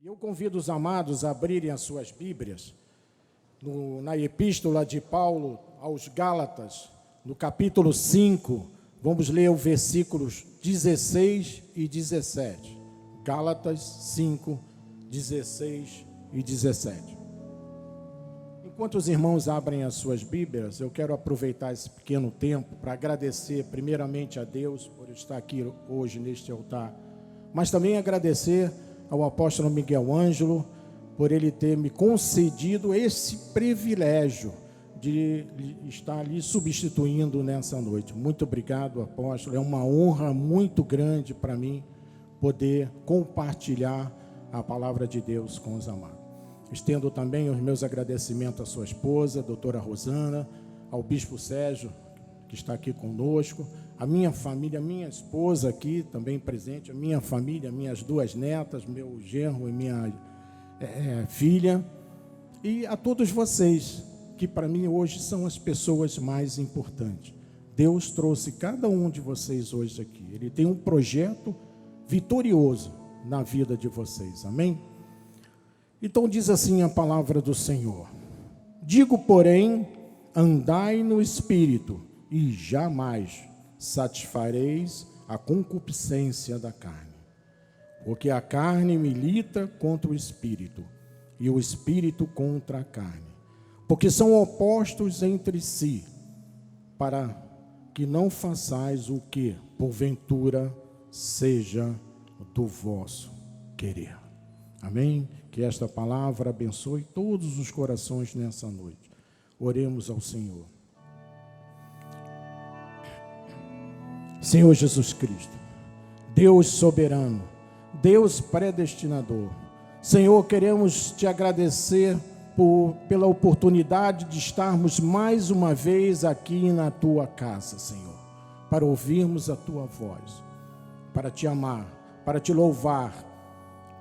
Eu convido os amados a abrirem as suas Bíblias na Epístola de Paulo aos Gálatas, no capítulo 5, vamos ler os versículos 16 e 17. Gálatas 5, 16 e 17. Enquanto os irmãos abrem as suas Bíblias, eu quero aproveitar esse pequeno tempo para agradecer primeiramente a Deus por estar aqui hoje neste altar, mas também agradecer ao apóstolo Miguel Ângelo por ele ter me concedido esse privilégio de estar ali substituindo nessa noite. Muito obrigado, apóstolo. É uma honra muito grande para mim poder compartilhar a palavra de Deus com os amados. Estendo também os meus agradecimentos à sua esposa, doutora Rosana, ao bispo Sérgio, que está aqui conosco, a minha família, minha esposa aqui também presente, a minha família, minhas duas netas, meu genro e minha filha, e a todos vocês, que para mim hoje são as pessoas mais importantes. Deus trouxe cada um de vocês hoje aqui. Ele tem um projeto vitorioso na vida de vocês, amém? Então diz assim a palavra do Senhor: digo, porém, andai no Espírito, e jamais satisfareis a concupiscência da carne. Porque a carne milita contra o Espírito, e o Espírito contra a carne. Porque são opostos entre si, para que não façais o que, porventura, seja do vosso querer. Amém? Que esta palavra abençoe todos os corações nessa noite. Oremos ao Senhor. Senhor Jesus Cristo, Deus soberano, Deus predestinador, Senhor, queremos te agradecer pela oportunidade de estarmos mais uma vez aqui na tua casa, Senhor, para ouvirmos a tua voz, para te amar, para te louvar,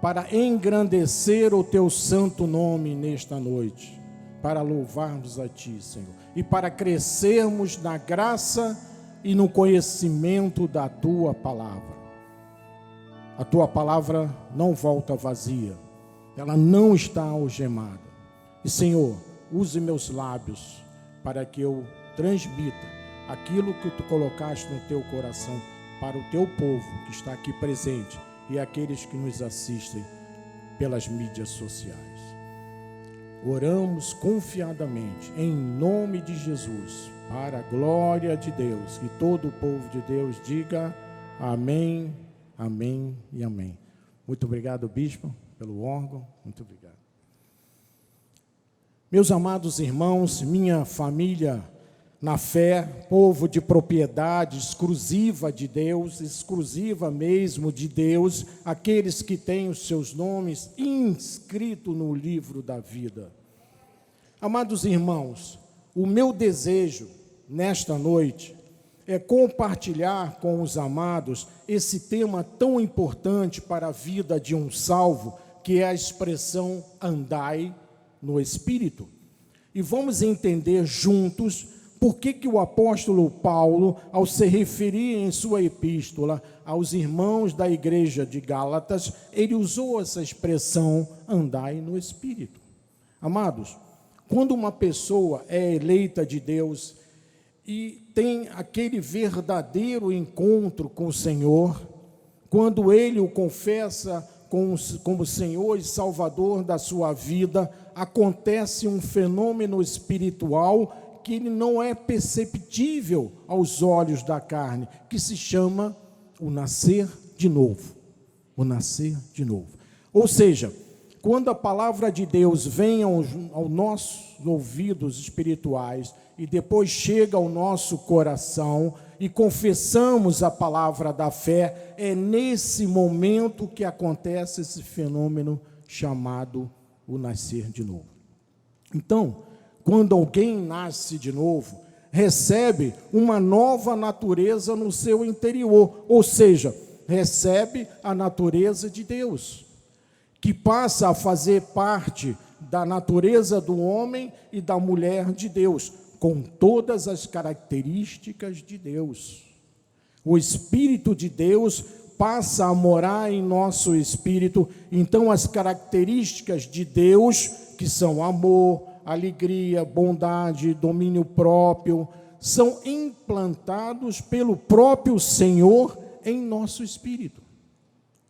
para engrandecer o teu santo nome nesta noite, para louvarmos a ti, Senhor, e para crescermos na graça e no conhecimento da tua palavra. A tua palavra não volta vazia, ela não está algemada. E, Senhor, use meus lábios para que eu transmita aquilo que tu colocaste no teu coração para o teu povo que está aqui presente e aqueles que nos assistem pelas mídias sociais. Oramos confiadamente em nome de Jesus, para a glória de Deus, que todo o povo de Deus diga amém, amém e amém. Muito obrigado, bispo, pelo órgão, muito obrigado. Meus amados irmãos, minha família na fé, povo de propriedade exclusiva de Deus, exclusiva mesmo de Deus, aqueles que têm os seus nomes inscritos no livro da vida. Amados irmãos, o meu desejo nesta noite é compartilhar com os amados esse tema tão importante para a vida de um salvo, que é a expressão andai no Espírito. E vamos entender juntos por que o apóstolo Paulo, ao se referir em sua epístola aos irmãos da igreja de Gálatas, ele usou essa expressão andai no Espírito. Amados, quando uma pessoa é eleita de Deus e tem aquele verdadeiro encontro com o Senhor, quando ele o confessa como Senhor e Salvador da sua vida, acontece um fenômeno espiritual que ele não é perceptível aos olhos da carne, que se chama o nascer de novo. O nascer de novo. Ou seja, quando a palavra de Deus vem aos nossos ouvidos espirituais e depois chega ao nosso coração e confessamos a palavra da fé, é nesse momento que acontece esse fenômeno chamado o nascer de novo. Então, quando alguém nasce de novo, recebe uma nova natureza no seu interior, ou seja, recebe a natureza de Deus, que passa a fazer parte da natureza do homem e da mulher de Deus, com todas as características de Deus. O Espírito de Deus passa a morar em nosso espírito, então as características de Deus, que são amor, alegria, bondade, domínio próprio, são implantados pelo próprio Senhor em nosso espírito.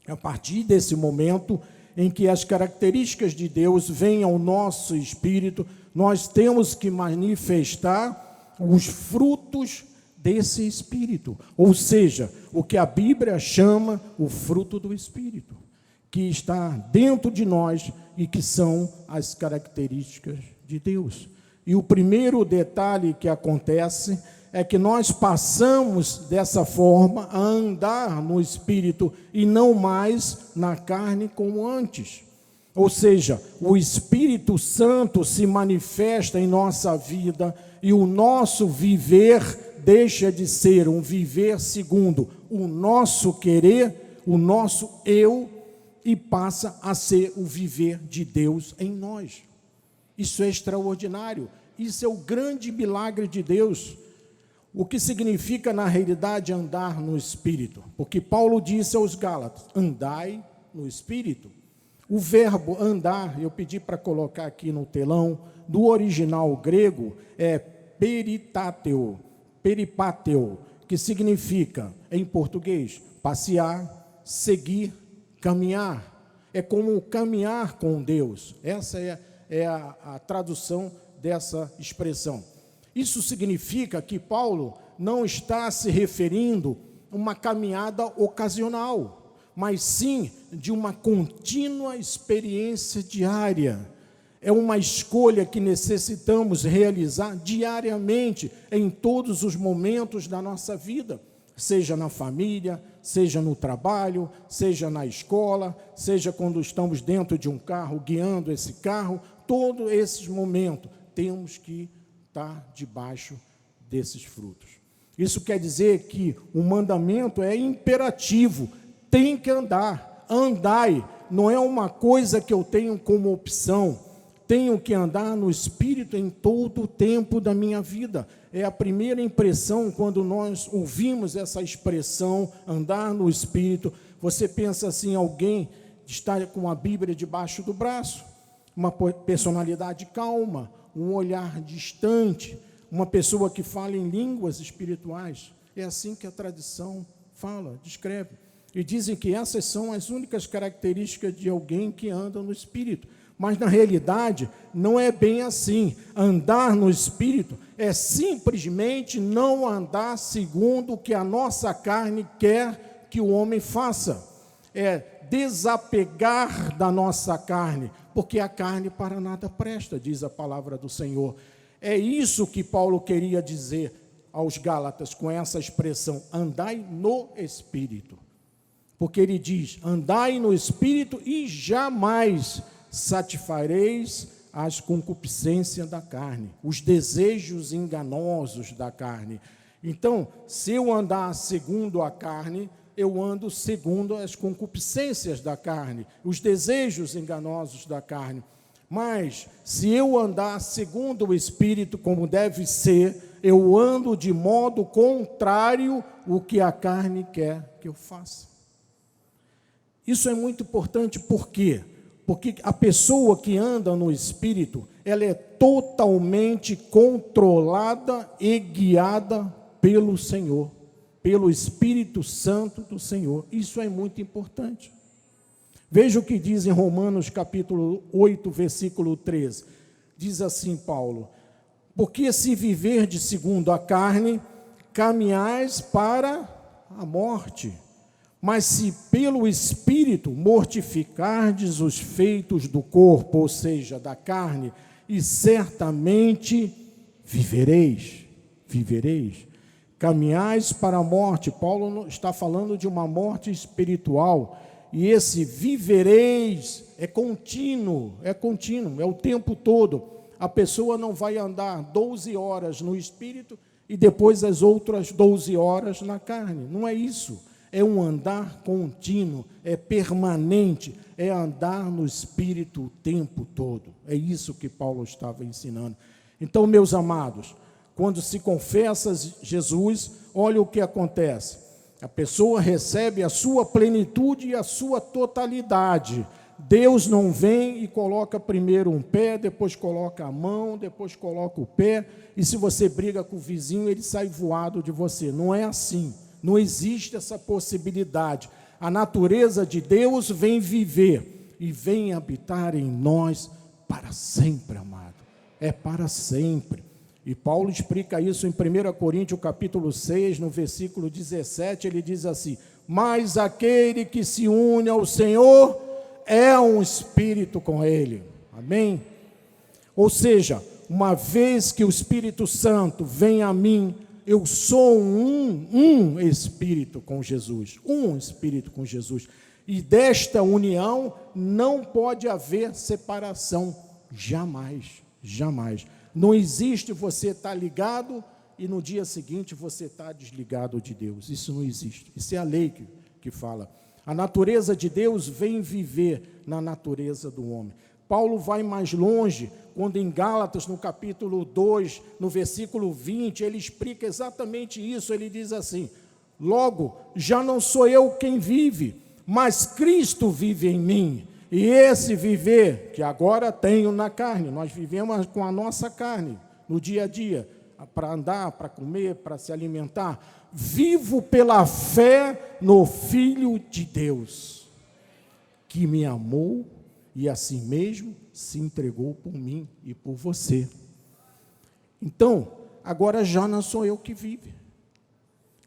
A partir desse momento em que as características de Deus vêm ao nosso espírito, nós temos que manifestar os frutos desse espírito, ou seja, o que a Bíblia chama o fruto do espírito, que está dentro de nós e que são as características de Deus. E o primeiro detalhe que acontece é que nós passamos dessa forma a andar no espírito e não mais na carne como antes. Ou seja, o Espírito Santo se manifesta em nossa vida e o nosso viver deixa de ser um viver segundo o nosso querer, o nosso eu, e passa a ser o viver de Deus em nós. Isso é extraordinário, isso é o grande milagre de Deus. O que significa, na realidade, andar no Espírito? Porque Paulo disse aos Gálatas, andai no Espírito. O verbo andar, eu pedi para colocar aqui no telão, do original grego, é peripateo, que significa, em português, passear, seguir, caminhar. É como caminhar com Deus. Essa é a tradução dessa expressão. Isso significa que Paulo não está se referindo a uma caminhada ocasional, mas sim de uma contínua experiência diária. É uma escolha que necessitamos realizar diariamente em todos os momentos da nossa vida, seja na família, seja no trabalho, seja na escola, seja quando estamos dentro de um carro, guiando esse carro, todos esses momentos temos que estar debaixo desses frutos. Isso quer dizer que o mandamento é imperativo, tem que andar, andai, não é uma coisa que eu tenho como opção, tenho que andar no Espírito em todo o tempo da minha vida. É a primeira impressão quando nós ouvimos essa expressão, andar no Espírito. Você pensa assim, alguém está com a Bíblia debaixo do braço, uma personalidade calma, um olhar distante, uma pessoa que fala em línguas espirituais. É assim que a tradição fala, descreve. E dizem que essas são as únicas características de alguém que anda no Espírito. Mas, na realidade, não é bem assim. Andar no Espírito é simplesmente não andar segundo o que a nossa carne quer que o homem faça. É desapegar da nossa carne, porque a carne para nada presta, diz a palavra do Senhor. É isso que Paulo queria dizer aos Gálatas com essa expressão, andai no Espírito. Porque ele diz, andai no Espírito e jamais satisfareis as concupiscências da carne, os desejos enganosos da carne. Então, se eu andar segundo a carne, eu ando segundo as concupiscências da carne, os desejos enganosos da carne. Mas, se eu andar segundo o Espírito, como deve ser, eu ando de modo contrário ao que a carne quer que eu faça. Isso é muito importante, por quê? Porque a pessoa que anda no Espírito, ela é totalmente controlada e guiada pelo Senhor, pelo Espírito Santo do Senhor. Isso é muito importante. Veja o que diz em Romanos capítulo 8, versículo 13. Diz assim Paulo, porque se viverdes segundo a carne, caminhais para a morte. Mas se pelo Espírito mortificardes os feitos do corpo, ou seja, da carne, e certamente vivereis. Caminhais para a morte. Paulo está falando de uma morte espiritual, e esse vivereis é contínuo, é o tempo todo. A pessoa não vai andar 12 horas no Espírito e depois as outras 12 horas na carne, não é isso. É um andar contínuo, é permanente, é andar no Espírito o tempo todo. É isso que Paulo estava ensinando. Então, meus amados, quando se confessa Jesus, olha o que acontece. A pessoa recebe a sua plenitude e a sua totalidade. Deus não vem e coloca primeiro um pé, depois coloca a mão, depois coloca o pé, e se você briga com o vizinho, ele sai voado de você. Não é assim, não existe essa possibilidade. A natureza de Deus vem viver e vem habitar em nós para sempre, amado. É para sempre. E Paulo explica isso em 1 Coríntios capítulo 6, no versículo 17, ele diz assim: mas aquele que se une ao Senhor é um espírito com ele. Amém? Ou seja, uma vez que o Espírito Santo vem a mim, eu sou um espírito com Jesus. Um espírito com Jesus. E desta união não pode haver separação. Jamais, jamais. Não existe você estar ligado e no dia seguinte você está desligado de Deus. Isso não existe. Isso é a lei que fala. A natureza de Deus vem viver na natureza do homem. Paulo vai mais longe, quando em Gálatas, no capítulo 2, no versículo 20, ele explica exatamente isso. Ele diz assim: logo, já não sou eu quem vive, mas Cristo vive em mim. E esse viver que agora tenho na carne, nós vivemos com a nossa carne, no dia a dia, para andar, para comer, para se alimentar, vivo pela fé no Filho de Deus, que me amou e assim mesmo se entregou por mim e por você. Então, agora já não sou eu que vive,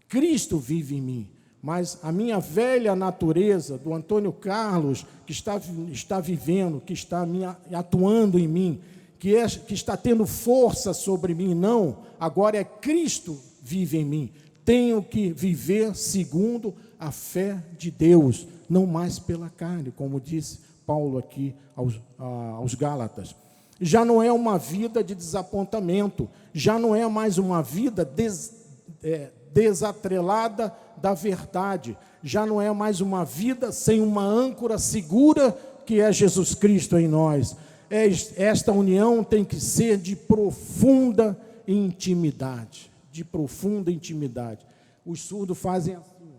Cristo vive em mim. Mas a minha velha natureza, do Antônio Carlos, que está vivendo, que está atuando em mim, que está tendo força sobre mim, não, agora é Cristo vive em mim. Tenho que viver segundo a fé de Deus, não mais pela carne, como disse Paulo aqui aos Gálatas. Já não é uma vida de desapontamento, já não é mais uma vida desatrelada da verdade, já não é mais uma vida sem uma âncora segura que é Jesus Cristo em nós. Esta união tem que ser de profunda intimidade, de profunda intimidade. Os surdos fazem assim.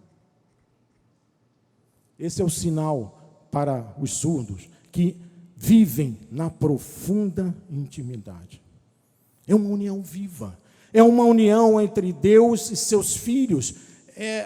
Esse é o sinal para os surdos que vivem na profunda intimidade. É uma união viva. É uma união entre Deus e seus filhos.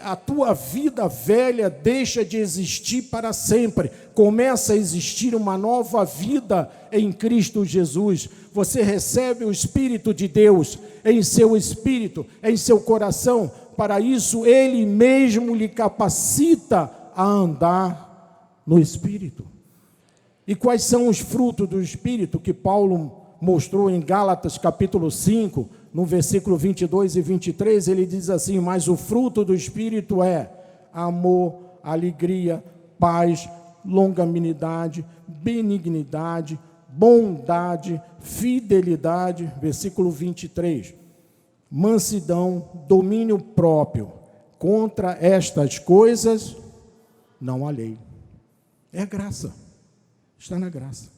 A tua vida velha deixa de existir para sempre. Começa a existir uma nova vida em Cristo Jesus. Você recebe o Espírito de Deus em seu espírito, em seu coração. Para isso, Ele mesmo lhe capacita a andar no Espírito. E quais são os frutos do Espírito que Paulo mostrou em Gálatas capítulo 5, no versículo 22 e 23, ele diz assim: mas o fruto do Espírito é amor, alegria, paz, longanimidade, benignidade, bondade, fidelidade, versículo 23, mansidão, domínio próprio. Contra estas coisas não há lei. É graça, está na graça.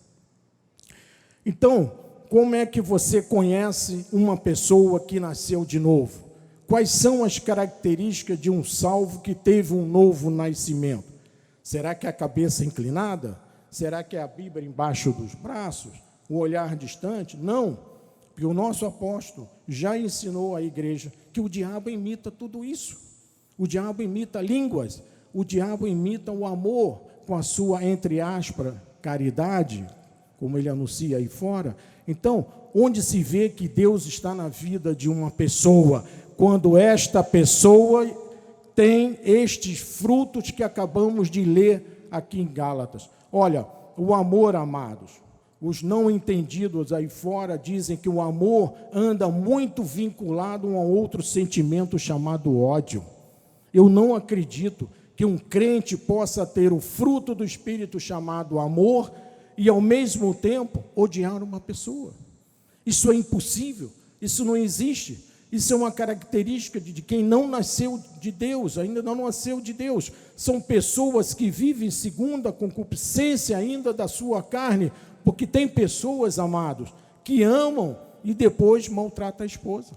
Então, como é que você conhece uma pessoa que nasceu de novo? Quais são as características de um salvo que teve um novo nascimento? Será que é a cabeça inclinada? Será que é a Bíblia embaixo dos braços? O olhar distante? Não, porque o nosso apóstolo já ensinou à igreja que o diabo imita tudo isso. O diabo imita línguas, o diabo imita o amor com a sua, entre aspas, caridade, como ele anuncia aí fora. Então, onde se vê que Deus está na vida de uma pessoa? Quando esta pessoa tem estes frutos que acabamos de ler aqui em Gálatas. Olha, o amor, amados, os não entendidos aí fora dizem que o amor anda muito vinculado a um outro sentimento chamado ódio. Eu não acredito que um crente possa ter o fruto do Espírito chamado amor e ao mesmo tempo odiar uma pessoa. Isso é impossível, isso não existe. Isso é uma característica de quem não nasceu de Deus, ainda não nasceu de Deus. São pessoas que vivem segundo a concupiscência ainda da sua carne, porque tem pessoas, amados, que amam e depois maltratam a esposa.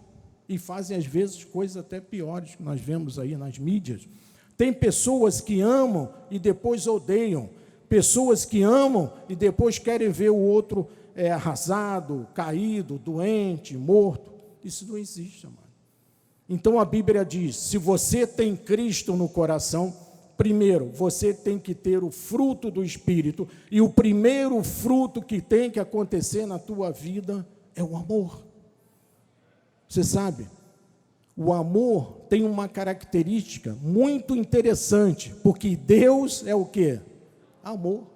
e fazem, às vezes, coisas até piores que nós vemos aí nas mídias. Tem pessoas que amam e depois odeiam, pessoas que amam e depois querem ver o outro arrasado, caído, doente, morto. Isso não existe, amado. Então a Bíblia diz, se você tem Cristo no coração, primeiro, você tem que ter o fruto do Espírito, e o primeiro fruto que tem que acontecer na tua vida é o amor. Você sabe, o amor tem uma característica muito interessante, porque Deus é o quê? Amor.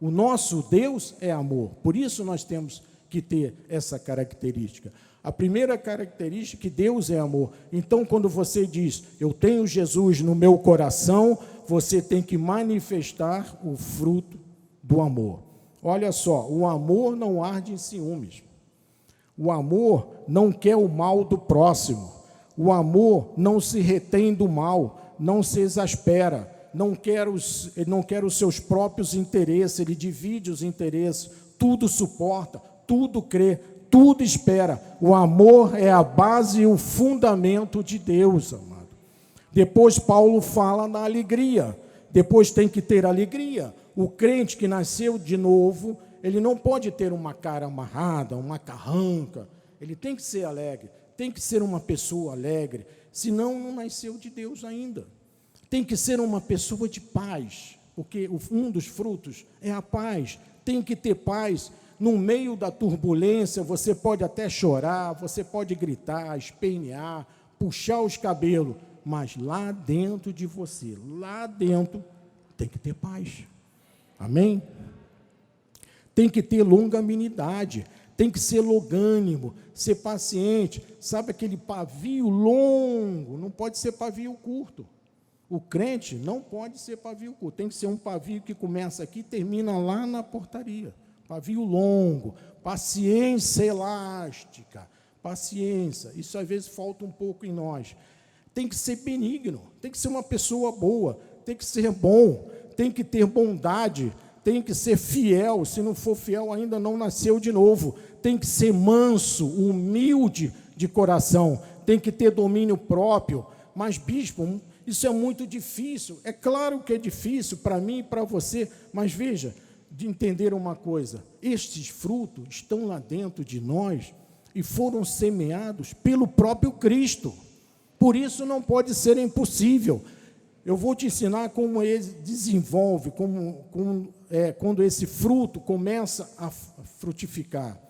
O nosso Deus é amor, por isso nós temos que ter essa característica. A primeira característica é que Deus é amor. Então, quando você diz, eu tenho Jesus no meu coração, você tem que manifestar o fruto do amor. Olha só, o amor não arde em ciúmes. O amor não quer o mal do próximo. O amor não se retém do mal, não se exaspera, não quer os seus próprios interesses, ele divide os interesses, tudo suporta, tudo crê, tudo espera. O amor é a base e o fundamento de Deus, amado. Depois Paulo fala na alegria. Depois tem que ter alegria. O crente que nasceu de novo, ele não pode ter uma cara amarrada, uma carranca. Ele tem que ser alegre, tem que ser uma pessoa alegre, senão não nasceu de Deus ainda. Tem que ser uma pessoa de paz, porque um dos frutos é a paz. Tem que ter paz. No meio da turbulência, você pode até chorar, você pode gritar, espernear, puxar os cabelos, mas lá dentro de você, lá dentro, tem que ter paz. Amém? Tem que ter longanimidade, tem que ser longânimo, ser paciente. Sabe aquele pavio longo? Não pode ser pavio curto. O crente não pode ser pavio curto, tem que ser um pavio que começa aqui e termina lá na portaria. Pavio longo, paciência elástica, paciência, isso às vezes falta um pouco em nós. Tem que ser benigno, tem que ser uma pessoa boa, tem que ser bom, tem que ter bondade, tem que ser fiel, se não for fiel ainda não nasceu de novo, tem que ser manso, humilde de coração, tem que ter domínio próprio. Mas bispo, isso é muito difícil, é claro que é difícil para mim e para você, mas veja, de entender uma coisa, estes frutos estão lá dentro de nós e foram semeados pelo próprio Cristo, por isso não pode ser impossível. Eu vou te ensinar como ele desenvolve, quando esse fruto começa a frutificar.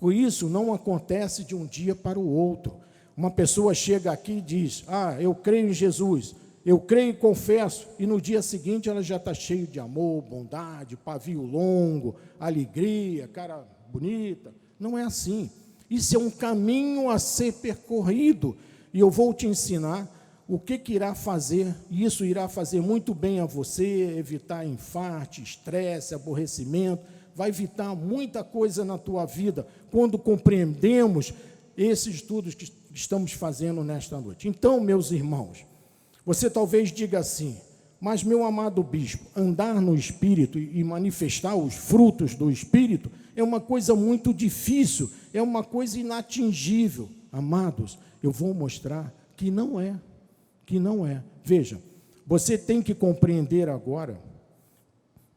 Por isso não acontece de um dia para o outro. Uma pessoa chega aqui e diz, eu creio em Jesus, eu creio e confesso, e no dia seguinte ela já está cheia de amor, bondade, pavio longo, alegria, cara bonita. Não é assim. Isso é um caminho a ser percorrido, e eu vou te ensinar o que irá fazer, e isso irá fazer muito bem a você, evitar infarto, estresse, aborrecimento, vai evitar muita coisa na tua vida, quando compreendemos esses estudos que estamos fazendo nesta noite. Então, meus irmãos, você talvez diga assim, mas meu amado bispo, andar no Espírito e manifestar os frutos do Espírito é uma coisa muito difícil, é uma coisa inatingível. Amados, eu vou mostrar que não é, Veja, você tem que compreender agora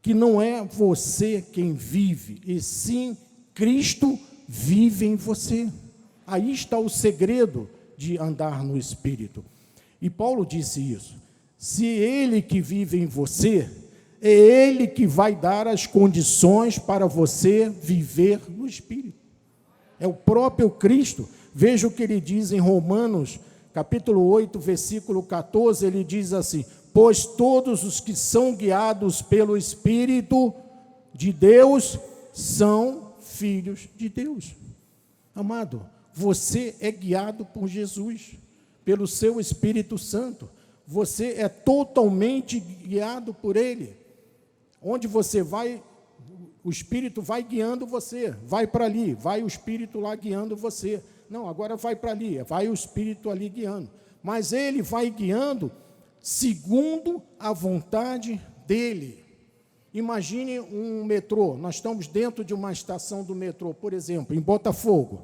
que não é você quem vive, e sim Cristo vive em você. Aí está o segredo de andar no Espírito. E Paulo disse isso, se Ele que vive em você, é Ele que vai dar as condições para você viver no Espírito. É o próprio Cristo. Veja o que ele diz em Romanos, capítulo 8, versículo 14, ele diz assim, pois todos os que são guiados pelo Espírito de Deus são filhos de Deus. Amado, você é guiado por Jesus, pelo seu Espírito Santo, você é totalmente guiado por Ele. Onde você vai, o Espírito vai guiando você, vai para ali, vai o Espírito lá guiando você. Não, agora vai para ali, vai o Espírito ali guiando. Mas Ele vai guiando segundo a vontade dEle. Imagine um metrô, nós estamos dentro de uma estação do metrô, por exemplo, em Botafogo.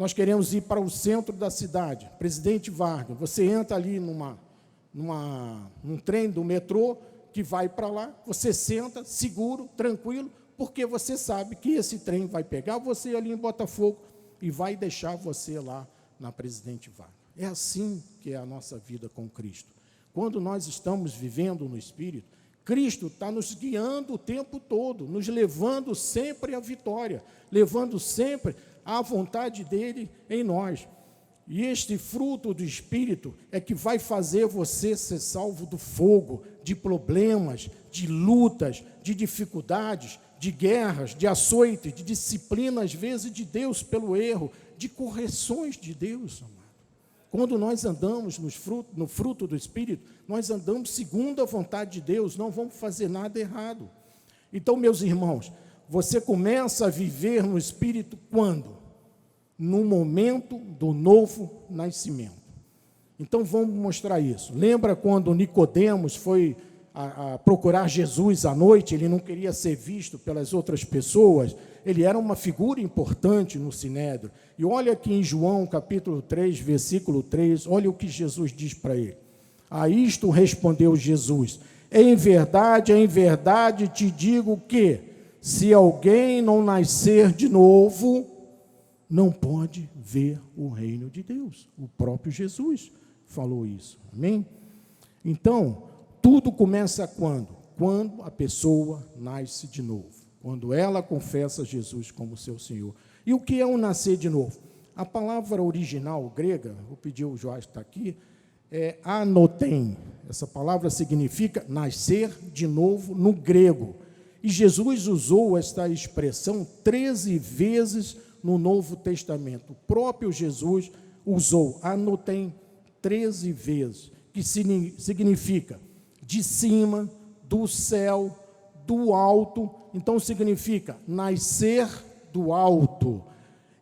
nós queremos ir para o centro da cidade, Presidente Vargas, você entra ali num trem do metrô que vai para lá, você senta, seguro, tranquilo, porque você sabe que esse trem vai pegar você ali em Botafogo e vai deixar você lá na Presidente Vargas. É assim que é a nossa vida com Cristo. Quando nós estamos vivendo no Espírito, Cristo está nos guiando o tempo todo, nos levando sempre à vitória, levando sempre à vontade dele em nós. E este fruto do Espírito é que vai fazer você ser salvo do fogo, de problemas, de lutas, de dificuldades, de guerras, de açoites, de disciplina, às vezes, de Deus pelo erro, de correções de Deus, amado. Quando nós andamos no fruto do Espírito, nós andamos segundo a vontade de Deus, não vamos fazer nada errado. Então, meus irmãos, você começa a viver no Espírito quando? No momento do novo nascimento. Então, vamos mostrar isso. Lembra quando Nicodemos foi a procurar Jesus à noite, ele não queria ser visto pelas outras pessoas, ele era uma figura importante no Sinédrio. E olha aqui em João, capítulo 3, versículo 3, olha o que Jesus diz para ele. A isto respondeu Jesus: em verdade te digo que, se alguém não nascer de novo, não pode ver o reino de Deus. O próprio Jesus falou isso, amém? Então, tudo começa quando? Quando a pessoa nasce de novo, quando ela confessa Jesus como seu Senhor. E o que é um nascer de novo? A palavra original grega, vou pedir o Jorge está aqui, é anotem. Essa palavra significa nascer de novo no grego. E Jesus usou esta expressão 13 vezes no Novo Testamento. O próprio Jesus usou anotem 13 vezes, que significa de cima, do céu, do alto. Então significa nascer do alto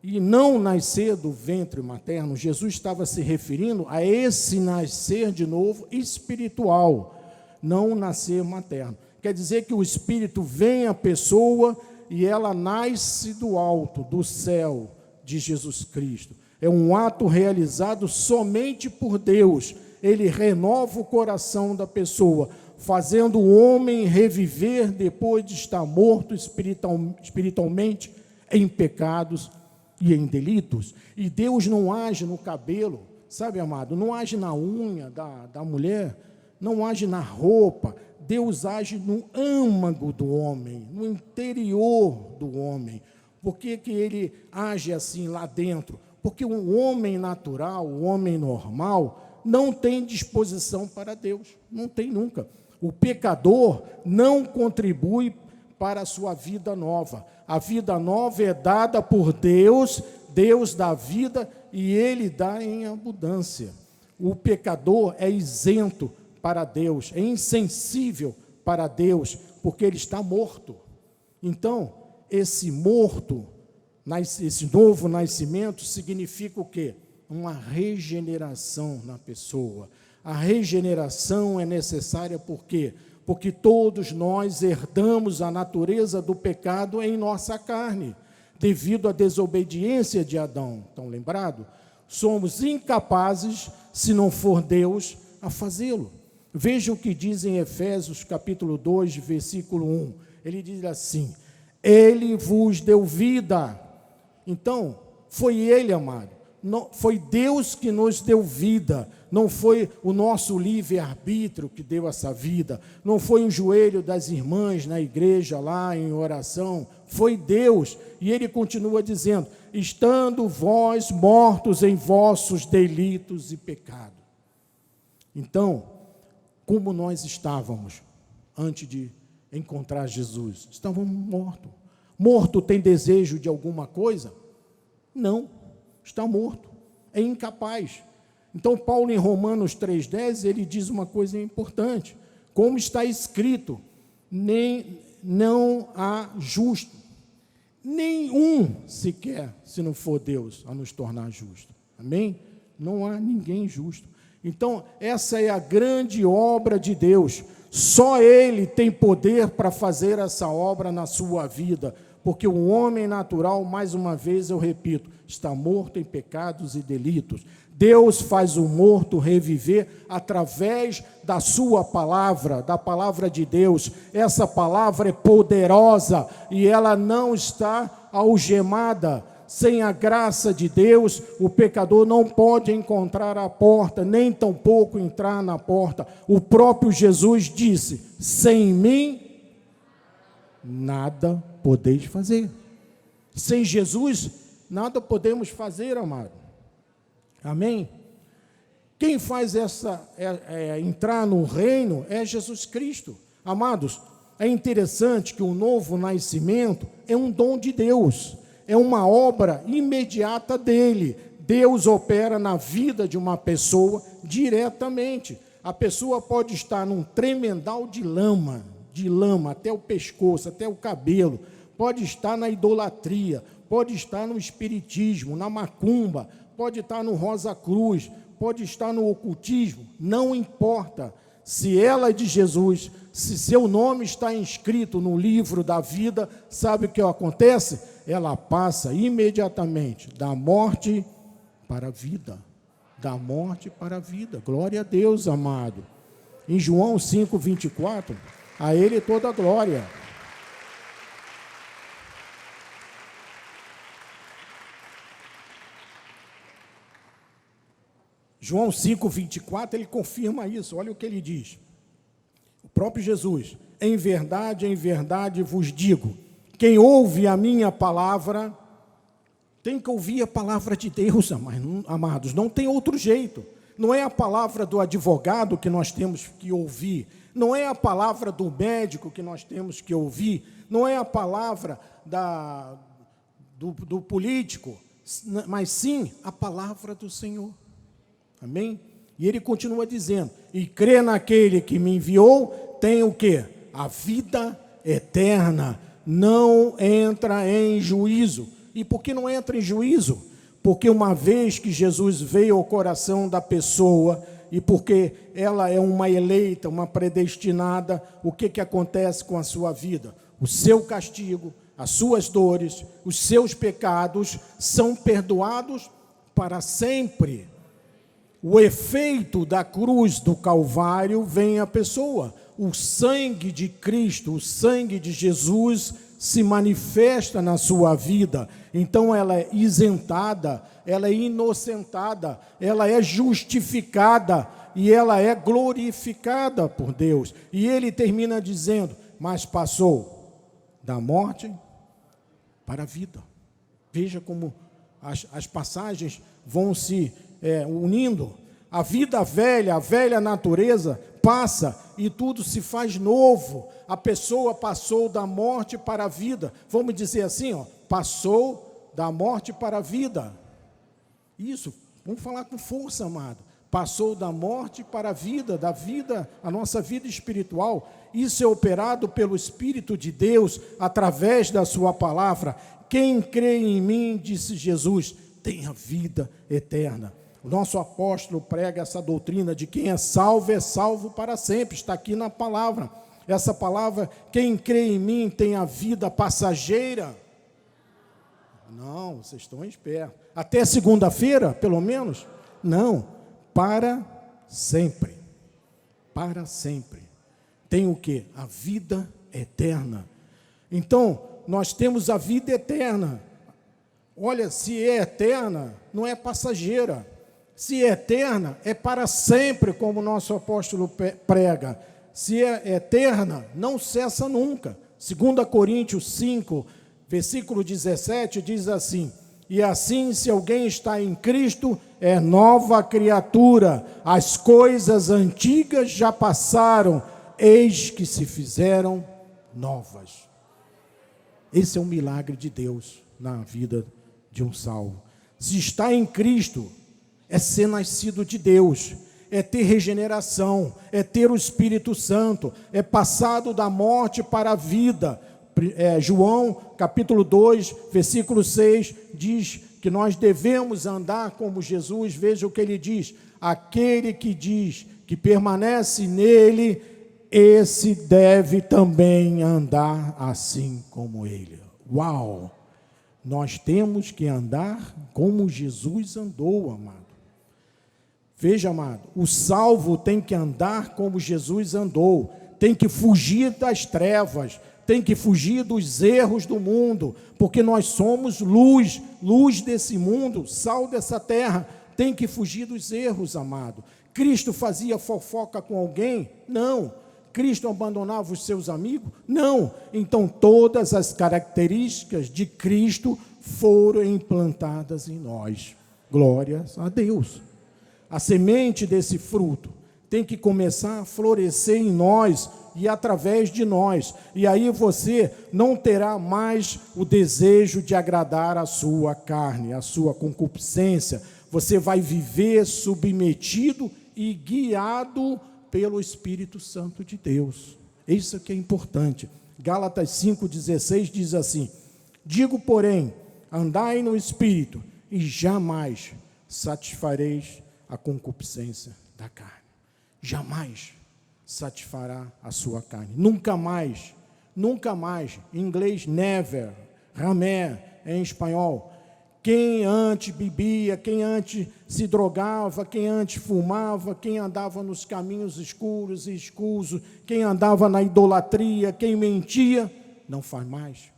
e não nascer do ventre materno. Jesus estava se referindo a esse nascer de novo espiritual, não nascer materno. Quer dizer que o Espírito vem à pessoa e ela nasce do alto, do céu de Jesus Cristo. É um ato realizado somente por Deus. Ele renova o coração da pessoa, fazendo o homem reviver depois de estar morto espiritualmente em pecados e em delitos. E Deus não age no cabelo, sabe, amado? Não age na unha da mulher, não age na roupa. Deus age no âmago do homem, no interior do homem. Por que ele age assim lá dentro? Porque o homem natural, o homem normal, não tem disposição para Deus, não tem nunca. O pecador não contribui para a sua vida nova. A vida nova é dada por Deus, Deus dá vida e Ele dá em abundância. O pecador é isento para Deus, é insensível para Deus, porque ele está morto. Então, esse morto, esse novo nascimento significa o quê? Uma regeneração na pessoa. A regeneração é necessária por quê? Porque todos nós herdamos a natureza do pecado em nossa carne, devido à desobediência de Adão. Estão lembrados? Somos incapazes, se não for Deus, a fazê-lo. Veja o que diz em Efésios, capítulo 2, versículo 1. Ele diz assim: Ele vos deu vida. Então, foi Ele, amado. Não, foi Deus que nos deu vida, não foi o nosso livre-arbítrio que deu essa vida, não foi o joelho das irmãs na igreja lá em oração, foi Deus. E Ele continua dizendo: estando vós mortos em vossos delitos e pecados. Então, como nós estávamos antes de encontrar Jesus? Estávamos mortos. Morto tem desejo de alguma coisa? Não. Está morto, é incapaz. Então, Paulo, em Romanos 3,10, ele diz uma coisa importante. Como está escrito, não há justo, nenhum sequer, se não for Deus, a nos tornar justo. Amém? Não há ninguém justo. Então, essa é a grande obra de Deus. Só Ele tem poder para fazer essa obra na sua vida, porque o homem natural, mais uma vez eu repito, está morto em pecados e delitos. Deus faz o morto reviver através da sua palavra, da palavra de Deus. Essa palavra é poderosa e ela não está algemada. Sem a graça de Deus, o pecador não pode encontrar a porta, nem tampouco entrar na porta. O próprio Jesus disse: sem mim, nada podeis fazer. Sem Jesus, nada podemos fazer, amado. Amém? Quem faz entrar no reino é Jesus Cristo. Amados, é interessante que o novo nascimento é um dom de Deus. É uma obra imediata dele. Deus opera na vida de uma pessoa diretamente. A pessoa pode estar num tremendal de lama até o pescoço, até o cabelo. Pode estar na idolatria, pode estar no espiritismo, na macumba, pode estar no Rosa Cruz, pode estar no ocultismo, não importa. Se ela é de Jesus, se seu nome está inscrito no livro da vida, sabe o que acontece? Ela passa imediatamente da morte para a vida. Da morte para a vida. Glória a Deus, amado. Em João 5:24, a Ele toda a glória. João 5:24, ele confirma isso. Olha o que ele diz. O próprio Jesus: em verdade vos digo, quem ouve a minha palavra, tem que ouvir a palavra de Deus, amados, não tem outro jeito. Não é a palavra do advogado que nós temos que ouvir, não é a palavra do médico que nós temos que ouvir, não é a palavra do político, mas sim a palavra do Senhor. Amém? E ele continua dizendo: e crê naquele que me enviou, tem o quê? A vida eterna, não entra em juízo. E por que não entra em juízo? Porque uma vez que Jesus veio ao coração da pessoa, e porque ela é uma eleita, uma predestinada, o que acontece com a sua vida? O seu castigo, as suas dores, os seus pecados são perdoados para sempre. O efeito da cruz do Calvário vem à pessoa. O sangue de Cristo, o sangue de Jesus se manifesta na sua vida. Então ela é isentada, ela é inocentada, ela é justificada e ela é glorificada por Deus. E ele termina dizendo: mas passou da morte para a vida. Veja como as passagens vão se unindo. A vida velha, a velha natureza passa e tudo se faz novo. A pessoa passou da morte para a vida. Vamos dizer assim, passou da morte para a vida. Isso, vamos falar com força, amado. Passou da morte para a vida, da vida, a nossa vida espiritual. Isso é operado pelo Espírito de Deus através da sua palavra. Quem crê em mim, disse Jesus, tem a vida eterna. O nosso apóstolo prega essa doutrina de quem é salvo para sempre. Está aqui na palavra. Essa palavra, quem crê em mim tem a vida passageira. Não, vocês estão espertos. Até segunda-feira, pelo menos? Não, para sempre. Para sempre. Tem o quê? A vida eterna. Então, nós temos a vida eterna. Olha, se é eterna, não é passageira. Se é eterna, é para sempre, como o nosso apóstolo prega. Se é eterna, não cessa nunca. 2 Coríntios 5, versículo 17, diz assim: e assim, se alguém está em Cristo, é nova criatura. As coisas antigas já passaram, eis que se fizeram novas. Esse é um milagre de Deus na vida de um salvo. Se está em Cristo, é ser nascido de Deus, é ter regeneração, é ter o Espírito Santo, é passado da morte para a vida. João, capítulo 2, versículo 6, diz que nós devemos andar como Jesus. Veja o que ele diz: aquele que diz que permanece nele, esse deve também andar assim como ele. Uau! Nós temos que andar como Jesus andou, amado. Veja, amado, o salvo tem que andar como Jesus andou, tem que fugir das trevas, tem que fugir dos erros do mundo, porque nós somos luz, luz desse mundo, sal dessa terra, tem que fugir dos erros, amado. Cristo fazia fofoca com alguém? Não. Cristo abandonava os seus amigos? Não. Então todas as características de Cristo foram implantadas em nós. Glórias a Deus. A semente desse fruto tem que começar a florescer em nós e através de nós. E aí você não terá mais o desejo de agradar a sua carne, a sua concupiscência. Você vai viver submetido e guiado pelo Espírito Santo de Deus. Isso que é importante. Gálatas 5,16 diz assim: digo, porém, andai no Espírito e jamais satisfareis a concupiscência da carne. Jamais satisfará a sua carne. Nunca mais, nunca mais. Em inglês, never. Ramé, em espanhol. Quem antes bebia, quem antes se drogava, quem antes fumava, quem andava nos caminhos escuros e escusos, quem andava na idolatria, quem mentia, não faz mais.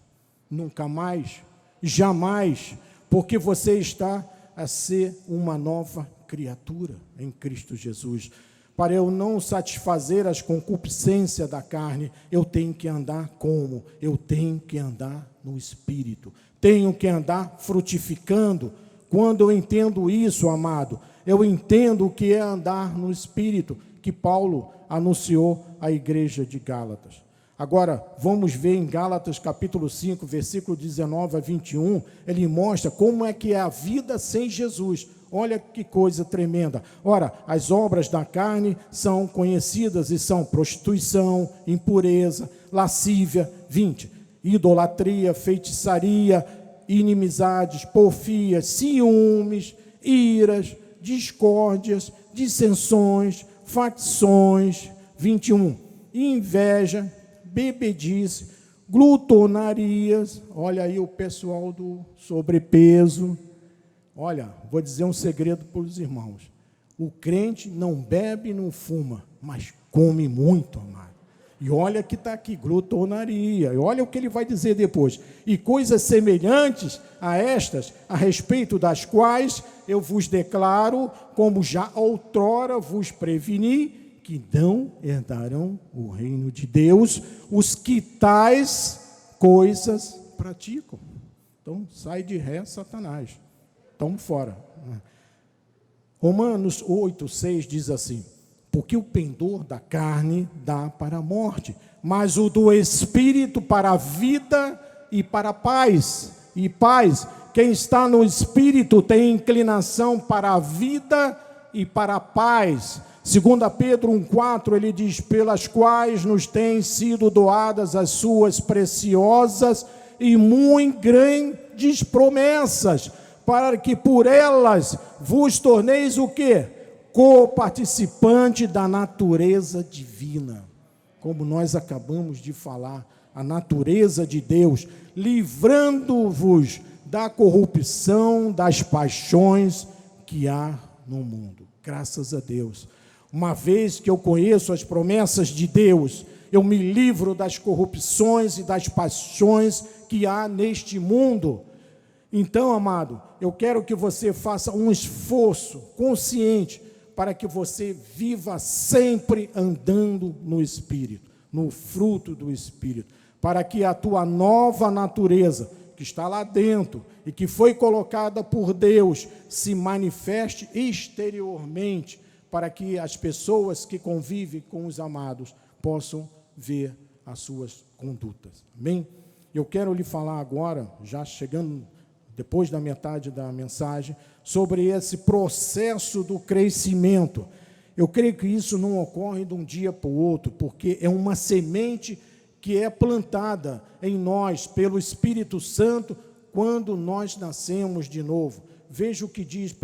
Nunca mais. Jamais. Porque você está a ser uma nova criatura em Cristo Jesus. Para eu não satisfazer as concupiscências da carne, eu tenho que andar como? Eu tenho que andar no Espírito. Tenho que andar frutificando. Quando eu entendo isso, amado, eu entendo o que é andar no Espírito, que Paulo anunciou à igreja de Gálatas. Agora, vamos ver em Gálatas capítulo 5, versículo 19 a 21, ele mostra como é que é a vida sem Jesus. Olha que coisa tremenda. Ora, as obras da carne são conhecidas e são prostituição, impureza, lascívia, 20, idolatria, feitiçaria, inimizades, porfias, ciúmes, iras, discórdias, dissensões, facções, 21, inveja, bebedice, glutonarias. Olha aí o pessoal do sobrepeso. Olha, vou dizer um segredo para os irmãos. O crente não bebe, não fuma, mas come muito, amado. E olha que está aqui, glutonaria. E olha o que ele vai dizer depois. E coisas semelhantes a estas, a respeito das quais eu vos declaro, como já outrora vos preveni, que não herdarão o reino de Deus os que tais coisas praticam. Então, sai de ré, Satanás. Estamos fora. Romanos 8, 6 diz assim: porque o pendor da carne dá para a morte, mas o do Espírito para a vida e para a paz. E paz, quem está no Espírito tem inclinação para a vida e para a paz. 2 Pedro 1,4, ele diz: pelas quais nos têm sido doadas as suas preciosas e muito grandes promessas, para que por elas vos torneis o quê? Co-participante da natureza divina. Como nós acabamos de falar, a natureza de Deus, livrando-vos da corrupção, das paixões que há no mundo. Graças a Deus. Uma vez que eu conheço as promessas de Deus, eu me livro das corrupções e das paixões que há neste mundo. Então, amado, eu quero que você faça um esforço consciente para que você viva sempre andando no Espírito, no fruto do Espírito, para que a tua nova natureza, que está lá dentro e que foi colocada por Deus, se manifeste exteriormente, para que as pessoas que convivem com os amados possam ver as suas condutas. Amém? Eu quero lhe falar agora, já chegando depois da metade da mensagem, sobre esse processo do crescimento. Eu creio que isso não ocorre de um dia para o outro, porque é uma semente que é plantada em nós pelo Espírito Santo quando nós nascemos de novo. Veja o que diz 1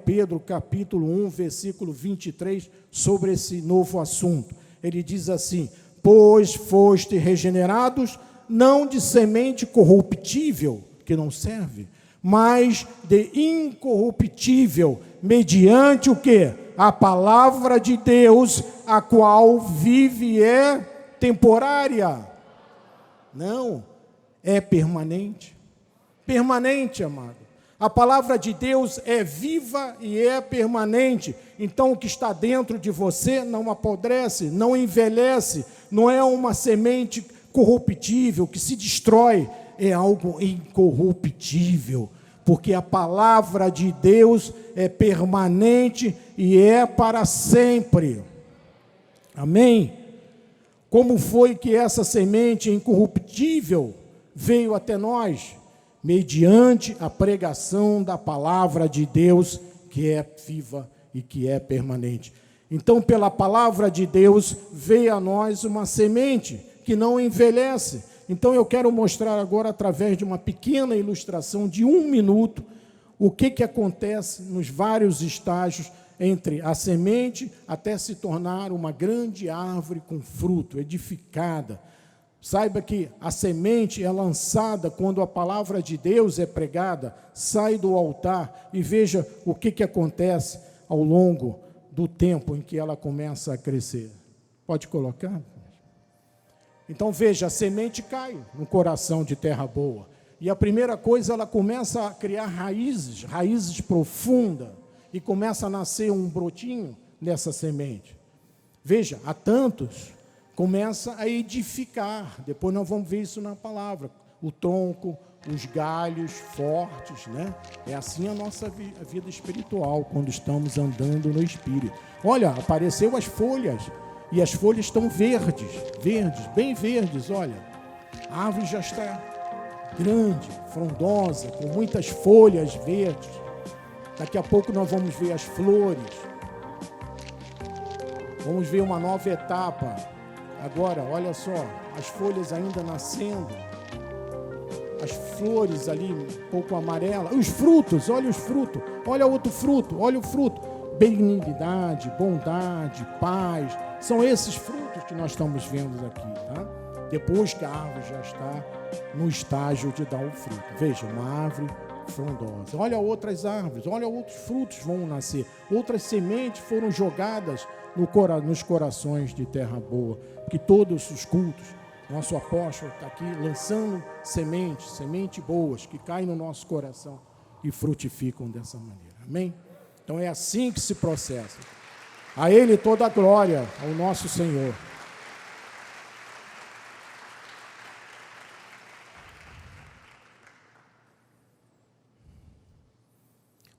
Pedro, capítulo 1, versículo 23, sobre esse novo assunto. Ele diz assim: pois foste regenerados, não de semente corruptível, que não serve, mas de incorruptível, mediante o quê? A palavra de Deus, a qual vive e é temporária. Não, é permanente. Permanente, amado. A palavra de Deus é viva e é permanente. Então, o que está dentro de você não apodrece, não envelhece, não é uma semente corruptível que se destrói, é algo incorruptível, porque a palavra de Deus é permanente e é para sempre. Amém? Como foi que essa semente incorruptível veio até nós? Mediante a pregação da palavra de Deus, que é viva e que é permanente. Então, pela palavra de Deus, veio a nós uma semente que não envelhece. Então, eu quero mostrar agora, através de uma pequena ilustração de 1 minuto, o que acontece nos vários estágios entre a semente até se tornar uma grande árvore com fruto, edificada. Saiba que a semente é lançada quando a palavra de Deus é pregada, sai do altar e veja o que acontece ao longo do tempo em que ela começa a crescer. Pode colocar? Então veja, a semente cai no coração de terra boa. E a primeira coisa, ela começa a criar raízes profundas, e começa a nascer um brotinho nessa semente. Veja, há tantos, começa a edificar. Depois nós vamos ver isso na palavra. O tronco, os galhos fortes, né? É assim a nossa vida espiritual, quando estamos andando no Espírito. Olha, apareceu as folhas, e as folhas estão verdes, bem verdes, olha. A árvore já está grande, frondosa, com muitas folhas verdes. Daqui a pouco nós vamos ver as flores. Vamos ver uma nova etapa. Agora, olha só, as folhas ainda nascendo, as flores ali um pouco amarelas, os frutos, olha os frutos, olha outro fruto, olha o fruto, benignidade, bondade, paz, são esses frutos que nós estamos vendo aqui, tá? Depois que a árvore já está no estágio de dar o fruto. Veja, uma árvore frondosa, olha outras árvores, olha outros frutos vão nascer, outras sementes foram jogadas nos corações de terra boa, que todos os cultos, nosso apóstolo está aqui lançando sementes boas, que caem no nosso coração e frutificam dessa maneira, amém? Então é assim que se processa. A Ele toda a glória, ao nosso Senhor.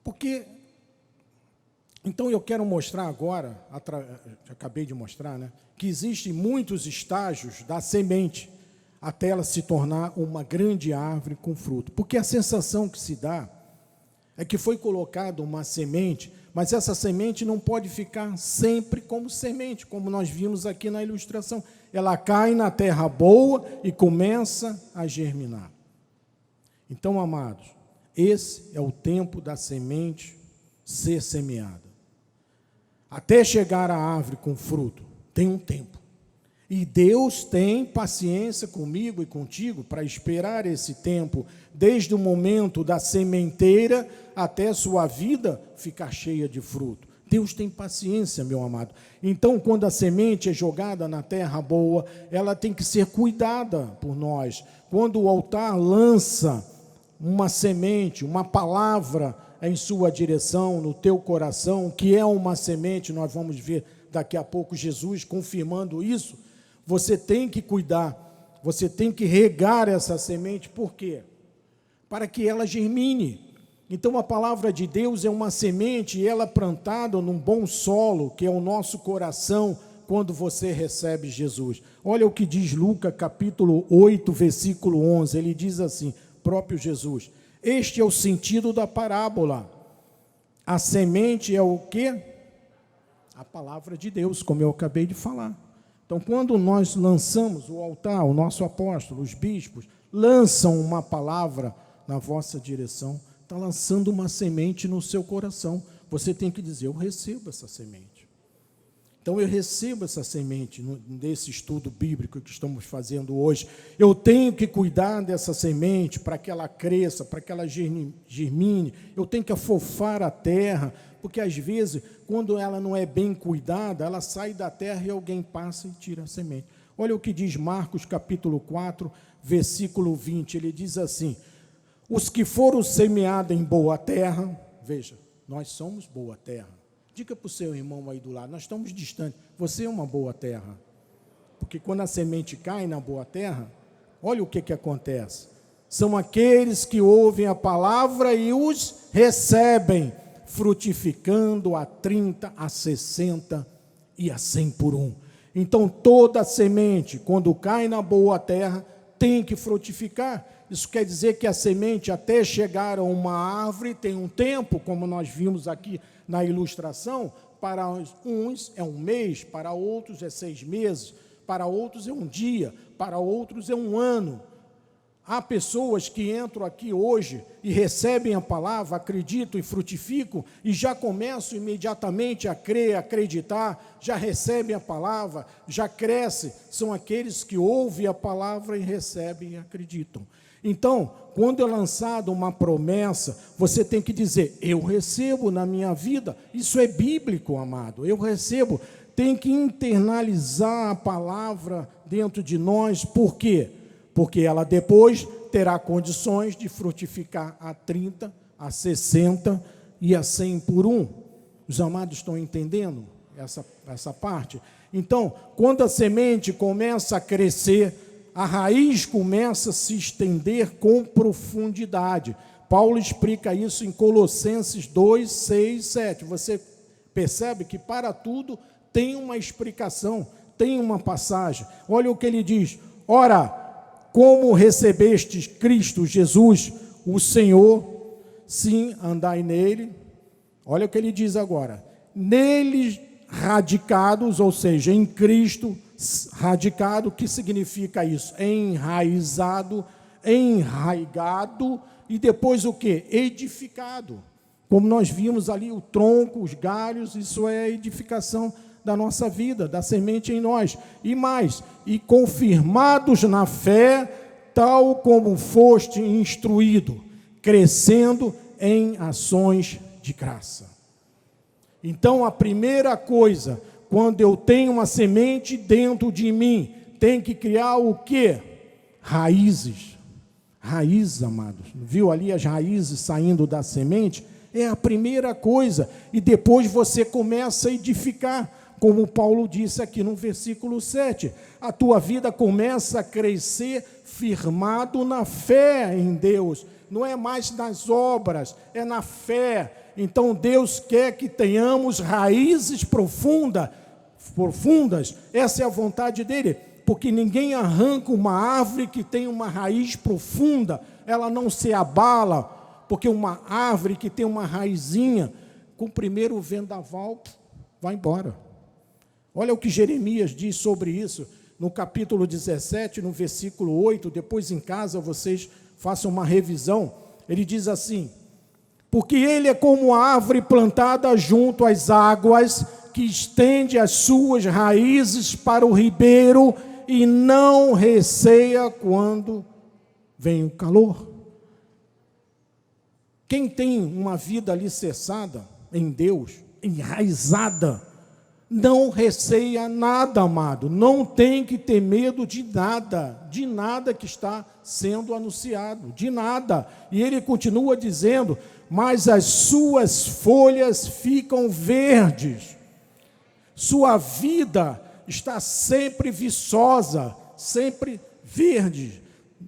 Porque, então eu quero mostrar agora, acabei de mostrar, né, que existem muitos estágios da semente até ela se tornar uma grande árvore com fruto. Porque a sensação que se dá é que foi colocada uma semente, mas essa semente não pode ficar sempre como semente, como nós vimos aqui na ilustração. Ela cai na terra boa e começa a germinar. Então, amados, esse é o tempo da semente ser semeada. Até chegar à árvore com fruto, tem um tempo. E Deus tem paciência comigo e contigo para esperar esse tempo, desde o momento da sementeira até sua vida ficar cheia de fruto. Deus tem paciência, meu amado. Então, quando a semente é jogada na terra boa, ela tem que ser cuidada por nós. Quando o altar lança uma semente, uma palavra em sua direção, no teu coração, que é uma semente, nós vamos ver daqui a pouco Jesus confirmando isso, você tem que cuidar, você tem que regar essa semente, por quê? Para que ela germine. Então a palavra de Deus é uma semente, e ela plantada num bom solo, que é o nosso coração, quando você recebe Jesus. Olha o que diz Lucas capítulo 8, versículo 11, ele diz assim, próprio Jesus, este é o sentido da parábola, a semente é o quê? A palavra de Deus, como eu acabei de falar. Então, quando nós lançamos o altar, o nosso apóstolo, os bispos, lançam uma palavra na vossa direção, está lançando uma semente no seu coração. Você tem que dizer, eu recebo essa semente. Então eu recebo essa semente desse estudo bíblico que estamos fazendo hoje. Eu tenho que cuidar dessa semente para que ela cresça, para que ela germine. Eu tenho que afofar a terra, porque às vezes, quando ela não é bem cuidada, ela sai da terra e alguém passa e tira a semente. Olha o que diz Marcos capítulo 4, versículo 20. Ele diz assim: os que foram semeados em boa terra, veja, nós somos boa terra. Diga para o seu irmão aí do lado, nós estamos distantes, você é uma boa terra. Porque quando a semente cai na boa terra, olha o que acontece. São aqueles que ouvem a palavra e os recebem, frutificando a 30, a 60 e a 100 por um. Então toda semente, quando cai na boa terra, tem que frutificar. Isso quer dizer que a semente, até chegar a uma árvore, tem um tempo, como nós vimos aqui na ilustração. Para uns é um mês, para outros é 6 meses, para outros é um dia, para outros é um ano. Há pessoas que entram aqui hoje e recebem a palavra, acreditam e frutificam, e já começam imediatamente a crer, a acreditar, já recebem a palavra, já crescem. São aqueles que ouvem a palavra e recebem e acreditam. Então, quando é lançada uma promessa, você tem que dizer: eu recebo na minha vida. Isso é bíblico, amado. Eu recebo. Tem que internalizar a palavra dentro de nós. Por quê? Porque ela depois terá condições de frutificar a 30, a 60 e a 100 por um. Os amados estão entendendo essa parte? Então, quando a semente começa a crescer, a raiz começa a se estender com profundidade. Paulo explica isso em Colossenses 2, 6, 7. Você percebe que para tudo tem uma explicação, tem uma passagem. Olha o que ele diz: ora, como recebestes Cristo Jesus, o Senhor, sim, andai nele. Olha o que ele diz agora: neles radicados, ou seja, em Cristo, radicado, o que significa isso? Enraizado, enraigado, e depois o que? Edificado. Como nós vimos ali, o tronco, os galhos, isso é a edificação da nossa vida, da semente em nós. E mais, e confirmados na fé, tal como foste instruído, crescendo em ações de graça. Então, a primeira coisa, quando eu tenho uma semente dentro de mim, tem que criar o quê? Raízes. Raízes, amados. Viu ali as raízes saindo da semente? É a primeira coisa. E depois você começa a edificar, como Paulo disse aqui no versículo 7. A tua vida começa a crescer firmado na fé em Deus. Não é mais nas obras, é na fé. Então Deus quer que tenhamos raízes profundas, essa é a vontade dele, porque ninguém arranca uma árvore que tem uma raiz profunda, ela não se abala, porque uma árvore que tem uma raizinha, com o primeiro vendaval, vai embora. Olha o que Jeremias diz sobre isso, no capítulo 17, no versículo 8, depois em casa vocês façam uma revisão, ele diz assim: porque ele é como a árvore plantada junto às águas, que estende as suas raízes para o ribeiro e não receia quando vem o calor. Quem tem uma vida alicerçada em Deus, enraizada, não receia nada, amado. Não tem que ter medo de nada que está sendo anunciado, de nada. E ele continua dizendo: mas as suas folhas ficam verdes. Sua vida está sempre viçosa, sempre verde.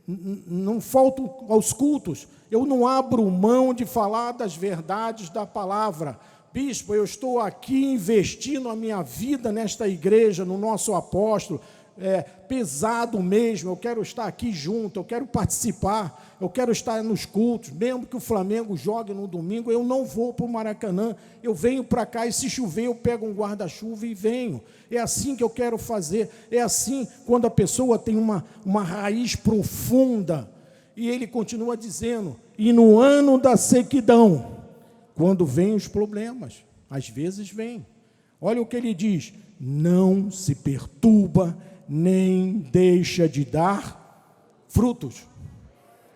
Não falto aos cultos. Eu não abro mão de falar das verdades da palavra. Bispo, eu estou aqui investindo a minha vida nesta igreja, no nosso apóstolo, pesado mesmo, eu quero estar aqui junto, eu quero participar, eu quero estar nos cultos, mesmo que o Flamengo jogue no domingo, eu não vou para o Maracanã, eu venho para cá e se chover eu pego um guarda-chuva e venho. É assim que eu quero fazer, é assim quando a pessoa tem uma raiz profunda. E ele continua dizendo: e no ano da sequidão, quando vêm os problemas, às vezes vêm. Olha o que ele diz: não se perturba, nem deixa de dar frutos.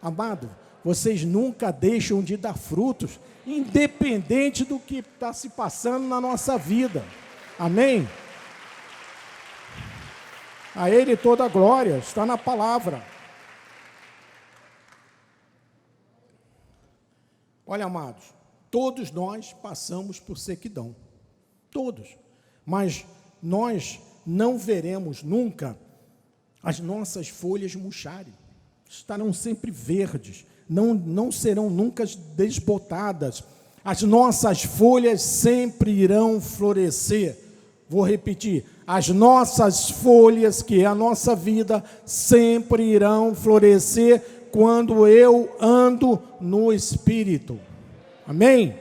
Amado, vocês nunca deixam de dar frutos, independente do que está se passando na nossa vida. Amém? A Ele toda a glória, está na palavra. Olha, amados, todos nós passamos por sequidão, todos, mas nós não veremos nunca as nossas folhas murcharem, estarão sempre verdes, não serão nunca desbotadas, as nossas folhas sempre irão florescer. Vou repetir, as nossas folhas, que é a nossa vida, sempre irão florescer quando eu ando no Espírito. Amém?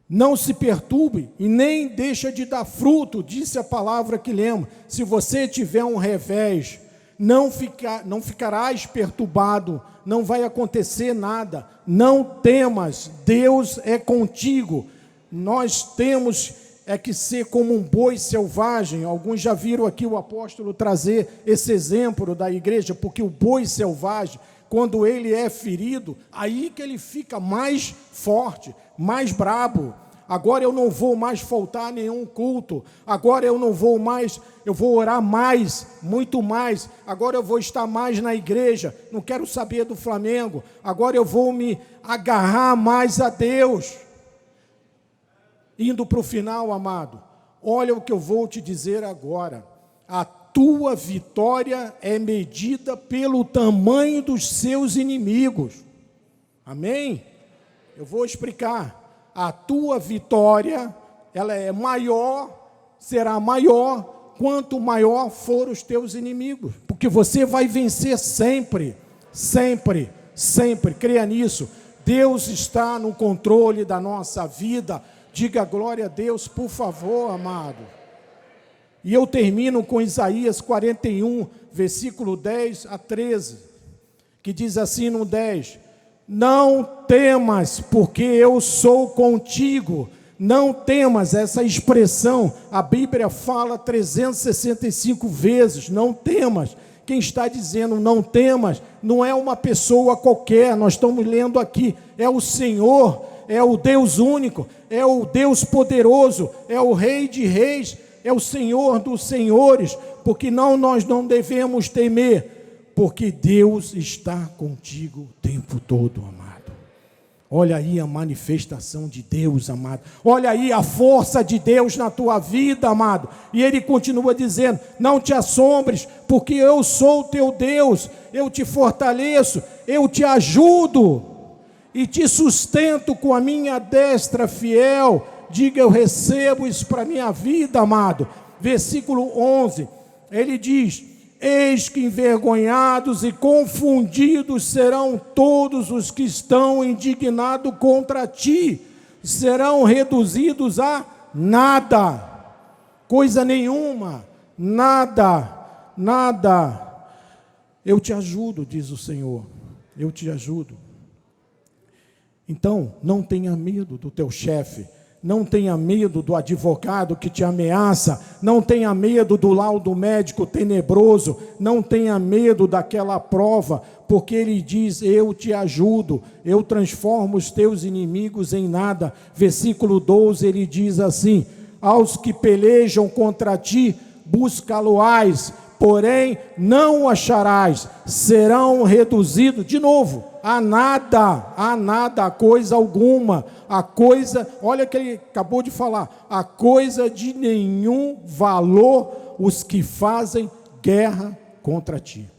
Não se perturbe e nem deixa de dar fruto, disse a palavra que lemos. Se você tiver um revés, não ficarás perturbado, não vai acontecer nada, não temas, Deus é contigo. Nós temos que ser como um boi selvagem. Alguns já viram aqui o apóstolo trazer esse exemplo da igreja, porque o boi selvagem, quando ele é ferido, aí que ele fica mais forte, mais brabo. Agora eu não vou mais faltar a nenhum culto, agora eu não vou mais, eu vou orar mais, muito mais, agora eu vou estar mais na igreja, não quero saber do Flamengo, agora eu vou me agarrar mais a Deus. Indo para o final, amado, olha o que eu vou te dizer agora. A tua vitória é medida pelo tamanho dos seus inimigos. Amém? Eu vou explicar. A tua vitória, ela é maior, será maior, quanto maior for os teus inimigos. Porque você vai vencer sempre, sempre, sempre. Creia nisso. Deus está no controle da nossa vida. Diga glória a Deus, por favor, amado. E eu termino com Isaías 41, versículo 10 a 13, que diz assim no 10: não temas, porque eu sou contigo. Não temas, essa expressão, a Bíblia fala 365 vezes, não temas. Quem está dizendo não temas, não é uma pessoa qualquer, nós estamos lendo aqui, é o Senhor, é o Deus único, é o Deus poderoso, é o Rei de reis, é o Senhor dos senhores, porque nós não devemos temer, porque Deus está contigo o tempo todo, amado. Olha aí a manifestação de Deus, amado. Olha aí a força de Deus na tua vida, amado. E Ele continua dizendo: não te assombres, porque eu sou o teu Deus, eu te fortaleço, eu te ajudo e te sustento com a minha destra fiel. Diga, eu recebo isso para a minha vida, amado. Versículo 11, ele diz: eis que envergonhados e confundidos serão todos os que estão indignados contra ti, serão reduzidos a nada, coisa nenhuma, nada, nada. Eu te ajudo, diz o Senhor, eu te ajudo. Então, não tenha medo do teu chefe, não tenha medo do advogado que te ameaça, não tenha medo do laudo médico tenebroso, não tenha medo daquela prova, porque ele diz: eu te ajudo, eu transformo os teus inimigos em nada. Versículo 12, ele diz assim: aos que pelejam contra ti, buscá-lo-ás, porém não o acharás, serão reduzidos, de novo, a nada, a coisa alguma, a coisa, olha que ele acabou de falar, a coisa de nenhum valor, os que fazem guerra contra ti.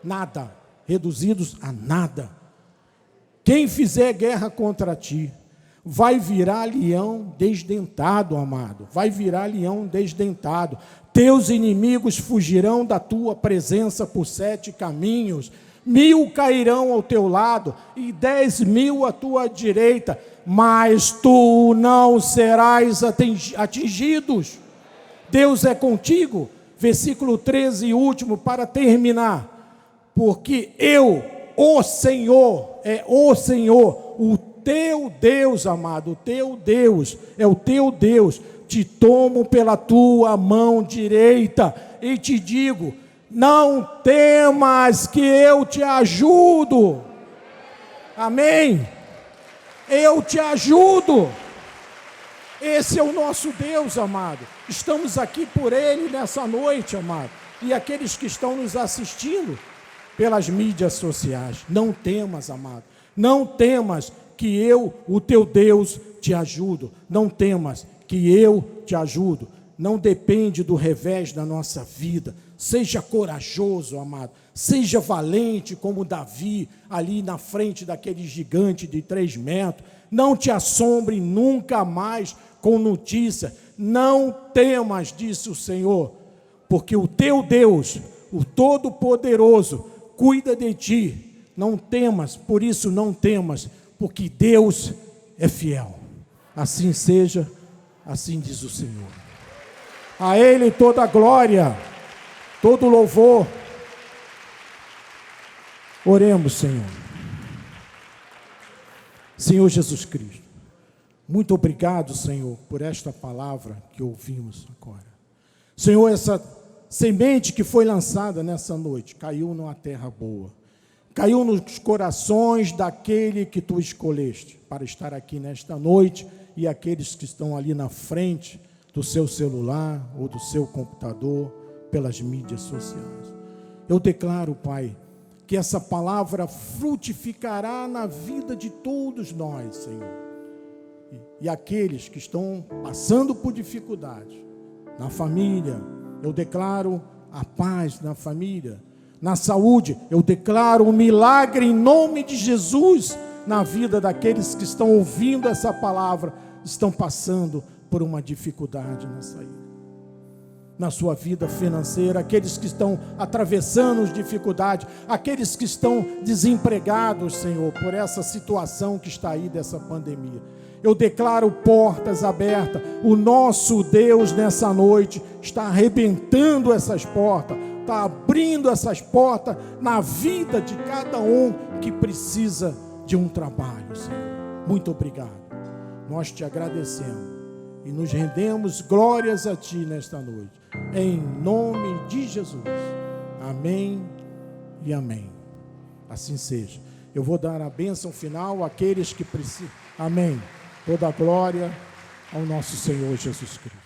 Nada, reduzidos a nada. Quem fizer guerra contra ti, vai virar leão desdentado, amado, vai virar leão desdentado. Teus inimigos fugirão da tua presença por 7 caminhos, 1000 cairão ao teu lado e 10.000 à tua direita, mas tu não serás atingidos. Deus é contigo. Versículo 13 e último, para terminar: porque eu, o Senhor, o teu Deus, amado, o teu Deus, é o teu Deus, te tomo pela tua mão direita e te digo: não temas, que eu te ajudo. Amém? Eu te ajudo. Esse é o nosso Deus, amado. Estamos aqui por Ele nessa noite, amado. E aqueles que estão nos assistindo pelas mídias sociais. Não temas, amado. Não temas, que eu, o teu Deus, te ajudo. Não temas, que eu te ajudo. Não depende do revés da nossa vida. Seja corajoso, amado. Seja valente como Davi, ali na frente daquele gigante de 3 metros. Não te assombre nunca mais com notícia. Não temas, disse o Senhor, porque o teu Deus, o Todo-Poderoso, cuida de ti. Não temas, por isso não temas, porque Deus é fiel. Assim seja, assim diz o Senhor. A Ele toda a glória, todo louvor. Oremos, Senhor. Senhor Jesus Cristo, muito obrigado, Senhor, por esta palavra que ouvimos agora. Senhor, essa semente que foi lançada nessa noite, caiu numa terra boa. Caiu nos corações daquele que tu escolheste para estar aqui nesta noite, e aqueles que estão ali na frente do seu celular ou do seu computador, pelas mídias sociais. Eu declaro, Pai, que essa palavra frutificará na vida de todos nós, Senhor. E aqueles que estão passando por dificuldade, na família, eu declaro a paz na família. Na saúde, eu declaro um milagre em nome de Jesus na vida daqueles que estão ouvindo essa palavra, estão passando por uma dificuldade na saída. Na sua vida financeira, aqueles que estão atravessando as dificuldades, aqueles que estão desempregados, Senhor, por essa situação que está aí dessa pandemia. Eu declaro portas abertas. O nosso Deus nessa noite está arrebentando essas portas, está abrindo essas portas na vida de cada um que precisa de um trabalho, Senhor. Muito obrigado. Nós te agradecemos e nos rendemos glórias a Ti nesta noite. Em nome de Jesus. Amém e amém. Assim seja. Eu vou dar a bênção final àqueles que precisam. Amém. Toda a glória ao nosso Senhor Jesus Cristo.